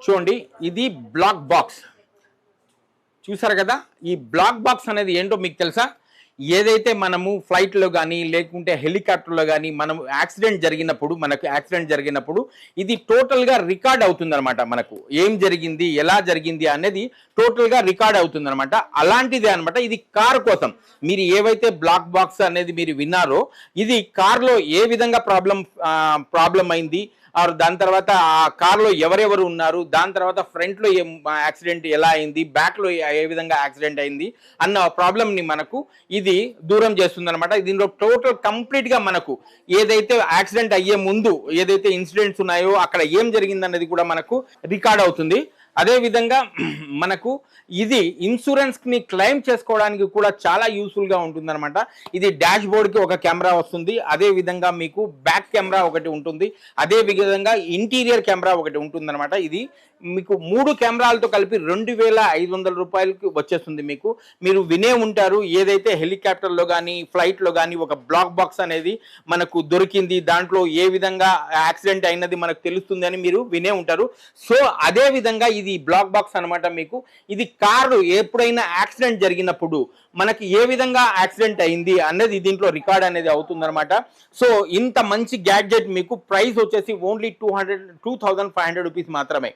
చూడండి, ఇది black box చూసారు కదా. ఈ బ్లాక్ బాక్స్ అనేది ఏంటో మీకు తెలుసా? ఏదైతే మనము ఫ్లైట్లో కానీ లేకుంటే హెలికాప్టర్లో కానీ మనము మనకు యాక్సిడెంట్ జరిగినప్పుడు ఇది టోటల్గా రికార్డ్ అవుతుందన్నమాట. మనకు ఏం జరిగింది, ఎలా జరిగింది అనేది టోటల్గా రికార్డ్ అవుతుందన్నమాట. అలాంటిదే అనమాట ఇది కార్ కోసం. మీరు ఏవైతే బ్లాక్ బాక్స్ అనేది మీరు విన్నారో, ఇది కార్లో ఏ విధంగా ప్రాబ్లం అయింది, దాని తర్వాత ఆ కార్లో ఎవరెవరు ఉన్నారు, దాని తర్వాత ఫ్రంట్లో యాక్సిడెంట్ ఎలా అయింది, బ్యాక్లో ఏ విధంగా యాక్సిడెంట్ అయింది అన్న ప్రాబ్లమ్ని మనకు ఇది దూరం చేస్తుంది అనమాట. దీనిలో టోటల్ కంప్లీట్గా మనకు ఏదైతే యాక్సిడెంట్ అయ్యే ముందు ఏదైతే ఇన్సిడెంట్స్ ఉన్నాయో అక్కడ ఏం జరిగింది అనేది కూడా మనకు రికార్డ్ అవుతుంది. అదే విధంగా మనకు ఇది ఇన్సూరెన్స్ ని క్లెయిమ్ చేసుకోవడానికి కూడా చాలా యూస్ఫుల్ గా ఉంటుంది అనమాట. ఇది డాష్ బోర్డ్ కి ఒక కెమెరా వస్తుంది, అదే విధంగా మీకు బ్యాక్ కెమెరా ఒకటి ఉంటుంది, అదే విధంగా ఇంటీరియర్ కెమెరా ఒకటి ఉంటుంది అనమాట. ఇది మీకు 3 కెమెరాలతో కలిపి 2500 రూపాయలకి వచ్చేస్తుంది. మీరు వినే ఉంటారు, ఏదైతే హెలికాప్టర్లో కానీ ఫ్లైట్లో కానీ ఒక బ్లాక్ బాక్స్ అనేది మనకు దొరికింది, దాంట్లో ఏ విధంగా యాక్సిడెంట్ అయినది మనకు తెలుస్తుంది అని మీరు వినే ఉంటారు. సో అదే విధంగా ఇది బ్లాక్ బాక్స్ అనమాట. మీకు ఇది కారు ఎప్పుడైనా యాక్సిడెంట్ జరిగినప్పుడు మనకి ఏ విధంగా యాక్సిడెంట్ అయింది అనేది దీంట్లో రికార్డ్ అనేది అవుతుందన్నమాట. సో ఇంత మంచి గ్యాడ్జెట్ మీకు ప్రైస్ వచ్చేసి ఓన్లీ 2500 రూపీస్ మాత్రమే.